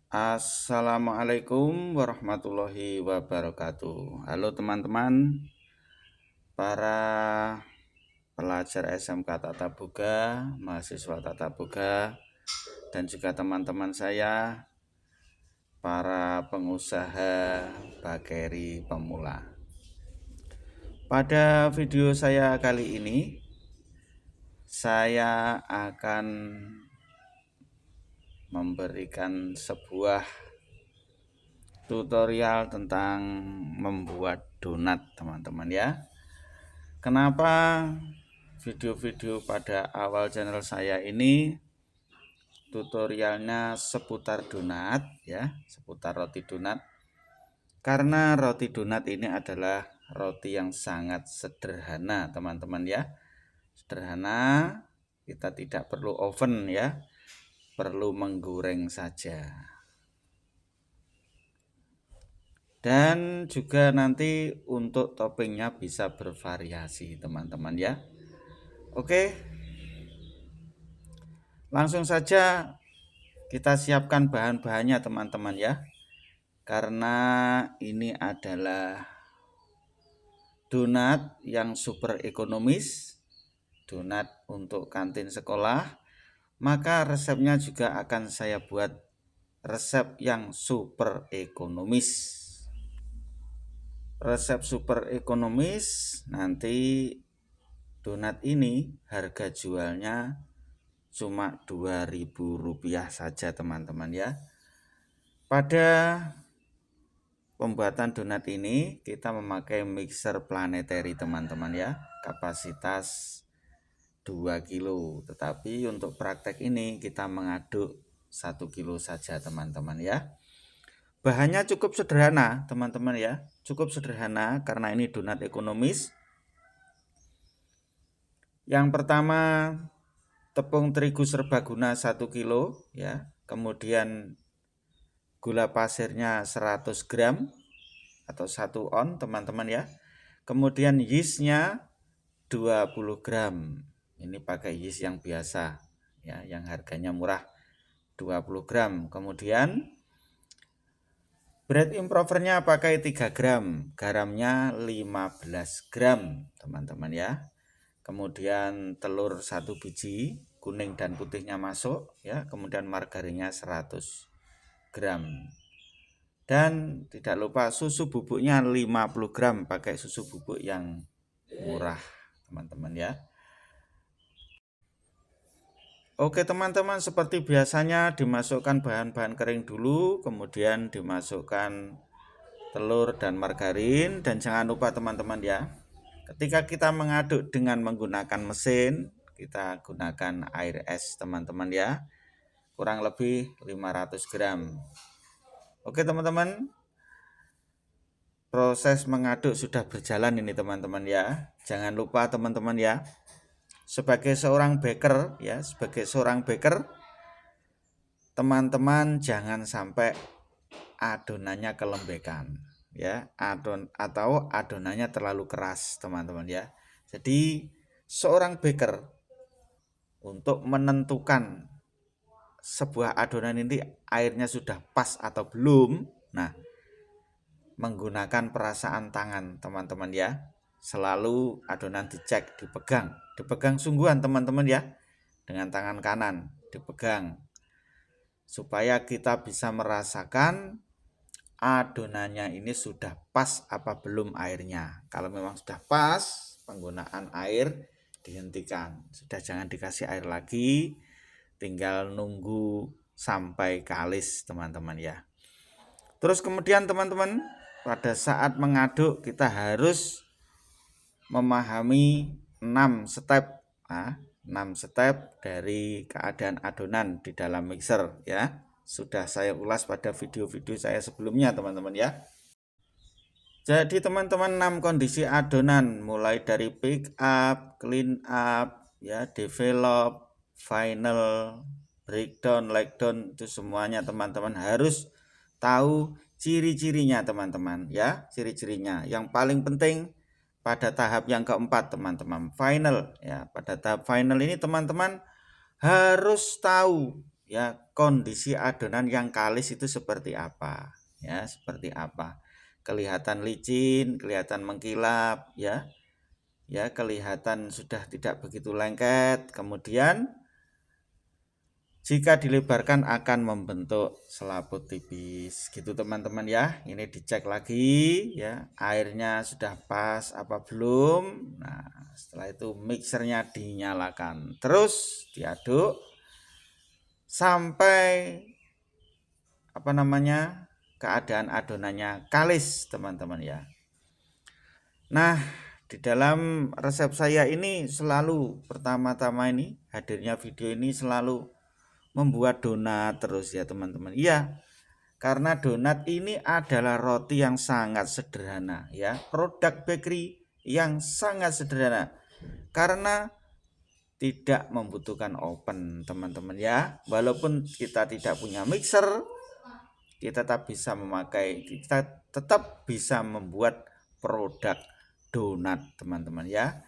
Assalamualaikum warahmatullahi wabarakatuh. Halo teman-teman, para pelajar SMK Tata Boga, mahasiswa Tata Boga, dan juga teman-teman saya, para pengusaha bakeri pemula. Pada video saya kali ini, saya akan memberikan sebuah tutorial tentang membuat donat, teman-teman ya. Kenapa video-video pada awal channel saya ini tutorialnya seputar donat ya, seputar roti donat? Karena roti donat ini adalah roti yang sangat sederhana, teman-teman ya. Sederhana, kita tidak perlu oven ya, perlu menggoreng saja. Dan juga nanti untuk toppingnya bisa bervariasi, teman-teman ya. Oke, langsung saja kita siapkan bahan-bahannya, teman-teman ya. Karena ini adalah donat yang super ekonomis, donat untuk kantin sekolah, maka resepnya juga akan saya buat resep yang super ekonomis. Resep super ekonomis, nanti donat ini harga jualnya cuma Rp2.000 saja, teman-teman ya. Pada pembuatan donat ini kita memakai mixer planetary, teman-teman ya, kapasitas 2 kilo. Tetapi untuk praktek ini kita mengaduk 1 kilo saja, teman-teman ya. Bahannya cukup sederhana, teman-teman ya, cukup sederhana karena ini donat ekonomis. Yang pertama, tepung terigu serbaguna 1 kilo ya, kemudian gula pasirnya 100 gram atau 1 on, teman-teman ya. Kemudian yeastnya 20 gram. Ini pakai yeast yang biasa ya, yang harganya murah, 20 gram. Kemudian bread improvernya pakai 3 gram, garamnya 15 gram, teman-teman ya. Kemudian telur 1 biji, kuning dan putihnya masuk ya. Kemudian margarinnya 100 gram. Dan tidak lupa susu bubuknya 50 gram, pakai susu bubuk yang murah, teman-teman ya. Oke teman-teman, seperti biasanya dimasukkan bahan-bahan kering dulu, kemudian dimasukkan telur dan margarin. Dan jangan lupa teman-teman ya, ketika kita mengaduk dengan menggunakan mesin, kita gunakan air es, teman-teman ya, kurang lebih 500 gram. Oke teman-teman, proses mengaduk sudah berjalan ini, teman-teman ya. Jangan lupa teman-teman ya, sebagai seorang baker ya, teman-teman jangan sampai adonannya kelembekan ya, atau adonannya terlalu keras, teman-teman ya. Jadi seorang baker untuk menentukan sebuah adonan ini airnya sudah pas atau belum, nah, menggunakan perasaan tangan, teman-teman ya. Selalu adonan dicek, dipegang sungguhan, teman-teman ya, dengan tangan kanan dipegang, supaya kita bisa merasakan adonannya ini sudah pas apa belum airnya. Kalau memang sudah pas, penggunaan air dihentikan, sudah jangan dikasih air lagi, tinggal nunggu sampai kalis, teman-teman ya. Terus kemudian teman-teman, pada saat mengaduk kita harus memahami 6 step, 6 step dari keadaan adonan di dalam mixer ya. Sudah saya ulas pada video-video saya sebelumnya, teman-teman ya. Jadi teman-teman, 6 kondisi adonan mulai dari pick up, clean up ya, develop, final, breakdown, lockdown, itu semuanya teman-teman harus tahu ciri-cirinya, teman-teman ya. Ciri-cirinya yang paling penting pada tahap yang keempat, teman-teman, final ya. Pada tahap final ini teman-teman harus tahu ya kondisi adonan yang kalis itu seperti apa, ya seperti apa. Kelihatan licin, kelihatan mengkilap, ya kelihatan sudah tidak begitu lengket. Kemudian jika dilebarkan akan membentuk selaput tipis gitu teman-teman ya. Ini dicek lagi ya, airnya sudah pas apa belum. Nah, setelah itu mixernya dinyalakan. Terus diaduk sampai keadaan adonannya kalis teman-teman ya. Nah, di dalam resep saya ini selalu pertama-tama ini hadirnya video ini selalu membuat donat terus ya teman-teman. Iya, karena donat ini adalah roti yang sangat sederhana ya, produk bakery yang sangat sederhana karena tidak membutuhkan oven teman-teman ya. Walaupun kita tidak punya mixer, kita tetap bisa membuat produk donat teman-teman ya,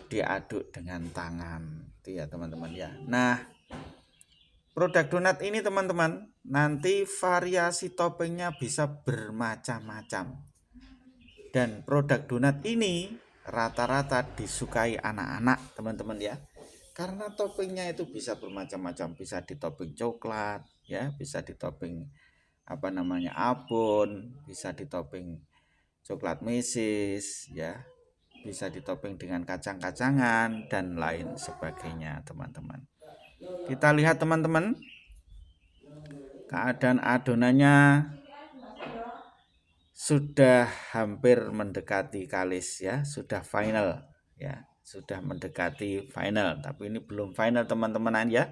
diaduk dengan tangan itu ya teman-teman ya. Nah, produk donat ini teman-teman nanti variasi toppingnya bisa bermacam-macam, dan produk donat ini rata-rata disukai anak-anak teman-teman ya, karena toppingnya itu bisa bermacam-macam, bisa ditopping coklat ya, bisa ditopping abon, bisa ditopping coklat mesis ya, bisa ditopping dengan kacang-kacangan dan lain sebagainya teman-teman. Kita lihat teman-teman, keadaan adonannya sudah hampir mendekati kalis ya, sudah final ya, sudah mendekati final, tapi ini belum final teman-teman ya.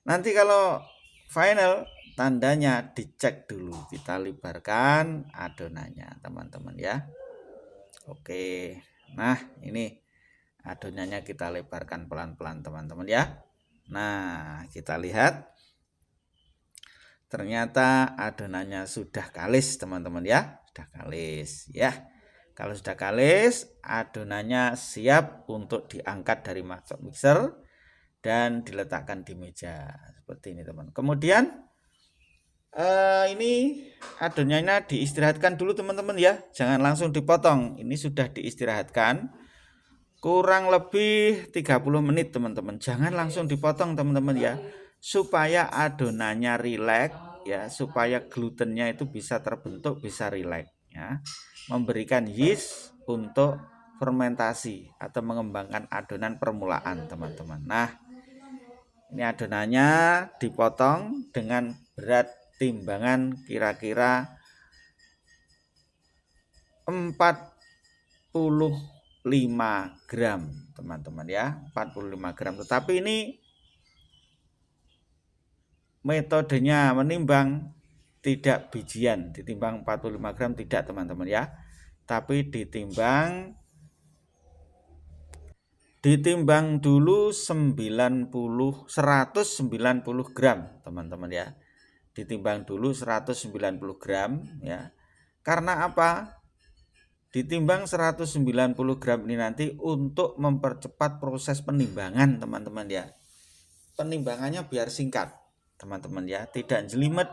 Nanti kalau final tandanya dicek dulu, kita lebarkan adonannya teman-teman ya. Oke, nah ini adonannya kita lebarkan pelan-pelan teman-teman ya. Nah, kita lihat ternyata adonannya sudah kalis teman-teman ya, sudah kalis ya. Kalau sudah kalis, adonannya siap untuk diangkat dari mixer dan diletakkan di meja seperti ini teman. Kemudian ini adonannya diistirahatkan dulu teman-teman ya, jangan langsung dipotong. Ini sudah diistirahatkan kurang lebih 30 menit teman-teman, jangan langsung dipotong teman-teman ya, supaya adonannya rileks ya, supaya glutennya itu bisa terbentuk, bisa rileks ya, memberikan yeast untuk fermentasi atau mengembangkan adonan permulaan teman-teman. Nah, ini adonannya dipotong dengan berat timbangan kira-kira 45 gram teman-teman ya, 45 gram. Tetapi ini metodenya menimbang tidak bijian, ditimbang 45 gram tidak teman-teman ya, tapi ditimbang dulu 190 gram teman-teman ya, ditimbang dulu 190 gram ya. Karena apa? Ditimbang 190 gram ini nanti untuk mempercepat proses penimbangan teman-teman ya. Penimbangannya biar singkat teman-teman ya, tidak jelimet.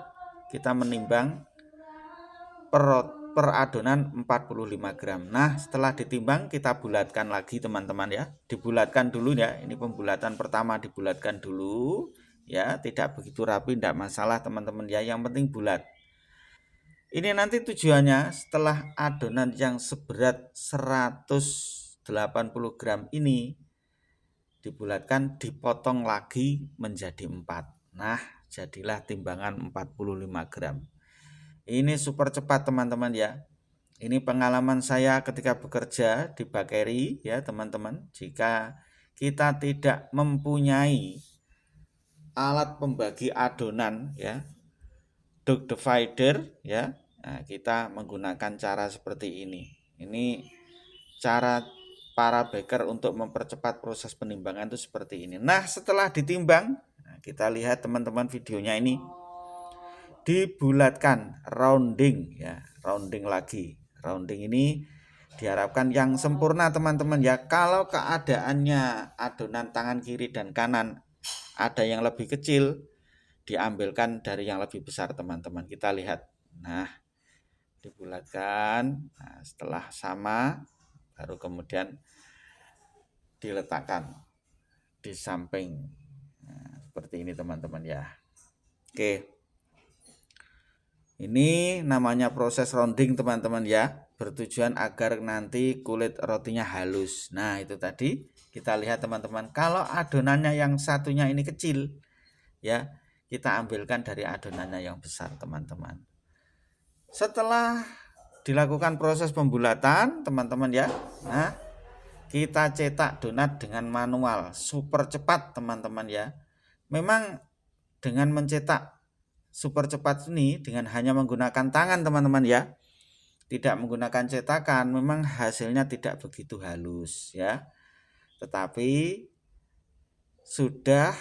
Kita menimbang per adonan 45 gram. Nah, setelah ditimbang kita bulatkan lagi teman-teman ya. Dibulatkan dulu ya. Ini pembulatan pertama, dibulatkan dulu ya, tidak begitu rapi, tidak masalah teman-teman ya, yang penting bulat. Ini nanti tujuannya setelah adonan yang seberat 180 gram ini dibulatkan, dipotong lagi menjadi 4. Nah, jadilah timbangan 45 gram. Ini super cepat teman-teman ya. Ini pengalaman saya ketika bekerja di bakery ya teman-teman. Jika kita tidak mempunyai alat pembagi adonan ya, dough divider ya, nah, kita menggunakan cara seperti ini. Ini cara para baker untuk mempercepat proses penimbangan itu seperti ini. Nah, setelah ditimbang, nah, kita lihat teman-teman videonya ini, dibulatkan, rounding ya, rounding lagi. Rounding ini diharapkan yang sempurna teman-teman ya. Kalau keadaannya adonan tangan kiri dan kanan ada yang lebih kecil, diambilkan dari yang lebih besar teman-teman. Kita lihat. Nah, dibulatkan. Nah, setelah sama baru kemudian diletakkan di samping. Nah, seperti ini teman-teman ya. Oke. Ini namanya proses rounding teman-teman ya, bertujuan agar nanti kulit rotinya halus. Nah itu tadi kita lihat teman-teman, kalau adonannya yang satunya ini kecil ya, kita ambilkan dari adonannya yang besar teman-teman. Setelah dilakukan proses pembulatan teman-teman ya, nah kita cetak donat dengan manual super cepat teman-teman ya. Memang dengan mencetak super cepat ini dengan hanya menggunakan tangan teman-teman ya, tidak menggunakan cetakan, memang hasilnya tidak begitu halus ya, tetapi sudah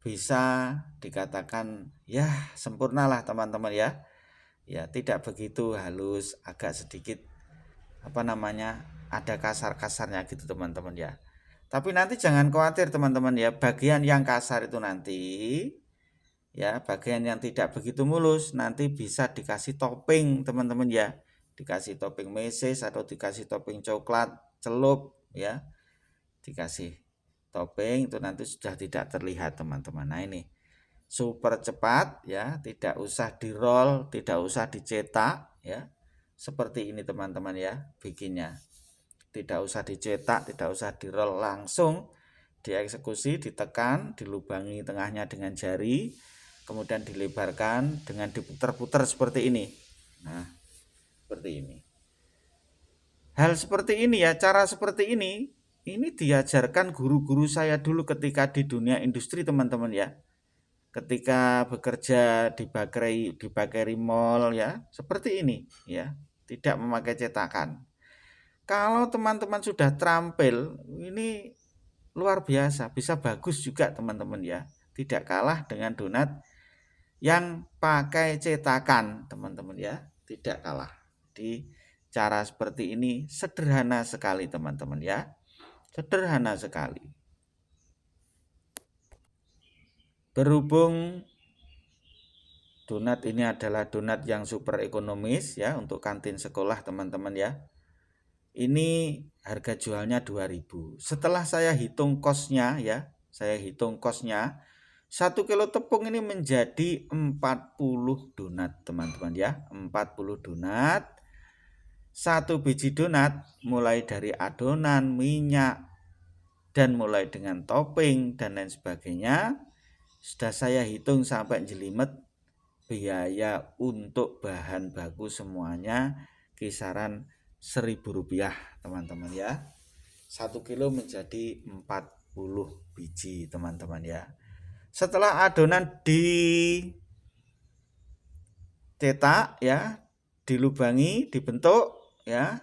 bisa dikatakan ya sempurna lah teman-teman ya. Ya tidak begitu halus, agak sedikit ada kasar-kasarnya gitu teman-teman ya. Tapi nanti jangan khawatir teman-teman ya, bagian yang kasar itu nanti ya, bagian yang tidak begitu mulus nanti bisa dikasih topping teman-teman ya. Dikasih topping meses atau dikasih topping coklat, celup ya. Dikasih topping itu nanti sudah tidak terlihat teman-teman. Nah ini super cepat ya, tidak usah di-roll, tidak usah dicetak ya. Seperti ini teman-teman ya bikinnya. Tidak usah dicetak, tidak usah di-roll, langsung dieksekusi, ditekan, dilubangi tengahnya dengan jari, kemudian dilebarkan dengan diputar-putar seperti ini. Nah, seperti ini. Hal seperti ini ya, cara seperti ini diajarkan guru-guru saya dulu ketika di dunia industri teman-teman ya. Ketika bekerja di bakery mall ya, seperti ini ya, tidak memakai cetakan. Kalau teman-teman sudah terampil, ini luar biasa, bisa bagus juga teman-teman ya. Tidak kalah dengan donat yang pakai cetakan teman-teman ya, tidak kalah. Di cara seperti ini sederhana sekali teman-teman ya. Sederhana sekali. Berhubung donat ini adalah donat yang super ekonomis ya untuk kantin sekolah teman-teman ya. Ini harga jualnya 2.000. Setelah saya hitung kosnya ya, 1 kilo tepung ini menjadi 40 donat teman-teman ya. 40 donat. 1 biji donat mulai dari adonan, minyak, dan mulai dengan topping dan lain sebagainya. Sudah saya hitung sampai jelimet, biaya untuk bahan baku semuanya kisaran Rp1.000 teman-teman ya. 1 kilo menjadi 40 biji teman-teman ya. Setelah adonan dicetak ya, dilubangi, dibentuk ya,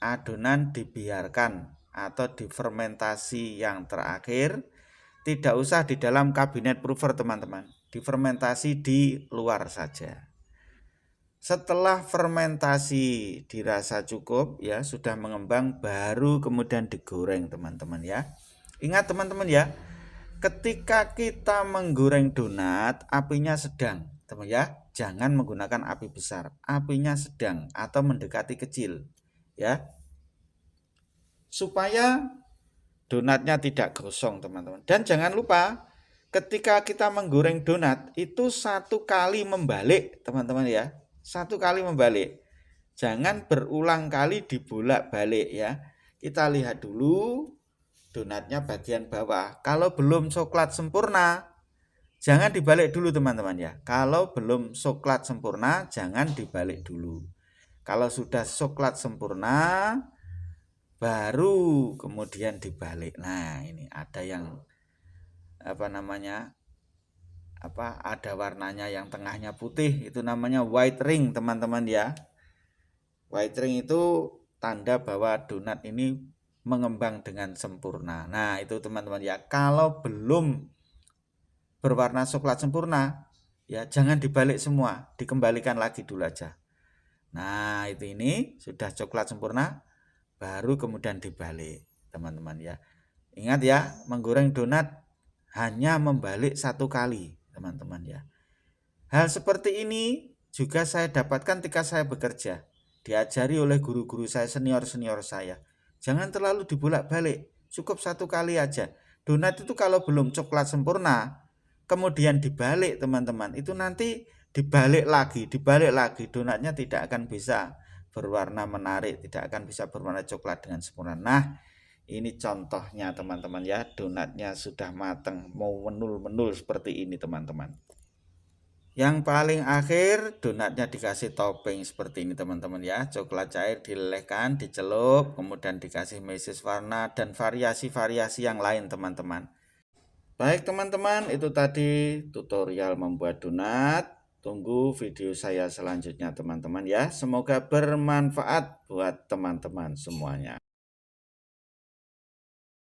adonan dibiarkan atau difermentasi yang terakhir. Tidak usah di dalam kabinet prover teman-teman, difermentasi di luar saja. Setelah fermentasi dirasa cukup ya, sudah mengembang, baru kemudian digoreng teman-teman ya. Ingat teman-teman ya, ketika kita menggoreng donat apinya sedang teman ya, jangan menggunakan api besar, apinya sedang atau mendekati kecil ya, supaya donatnya tidak gosong teman-teman. Dan jangan lupa ketika kita menggoreng donat itu 1 kali membalik teman-teman ya, 1 kali membalik, jangan berulang kali dibolak-balik ya. Kita lihat dulu donatnya bagian bawah, kalau belum coklat sempurna jangan dibalik dulu teman-teman ya. Kalau belum coklat sempurna jangan dibalik dulu. Kalau sudah coklat sempurna baru kemudian dibalik. Nah ini ada yang ada warnanya yang tengahnya putih, itu namanya white ring teman-teman ya. White ring itu tanda bahwa donat ini mengembang dengan sempurna. Nah itu teman-teman ya, kalau belum berwarna coklat sempurna ya jangan dibalik semua, dikembalikan lagi dulu aja. Nah ini sudah coklat sempurna baru kemudian dibalik teman-teman ya. Ingat ya, menggoreng donat hanya membalik 1 kali, teman-teman ya. Hal seperti ini juga saya dapatkan ketika saya bekerja. Diajari oleh guru-guru saya, senior-senior saya. Jangan terlalu dibolak-balik, cukup 1 kali aja. Donat itu kalau belum coklat sempurna, kemudian dibalik teman-teman, itu nanti dibalik lagi, donatnya tidak akan bisa berwarna menarik, tidak akan bisa berwarna coklat dengan sempurna. Nah, ini contohnya teman-teman ya, donatnya sudah matang, mau menul-menul seperti ini teman-teman. Yang paling akhir donatnya dikasih topping seperti ini teman-teman ya. Coklat cair dilelehkan, dicelup, kemudian dikasih meses warna dan variasi-variasi yang lain teman-teman. Baik teman-teman, itu tadi tutorial membuat donat. Tunggu video saya selanjutnya teman-teman ya. Semoga bermanfaat buat teman-teman semuanya.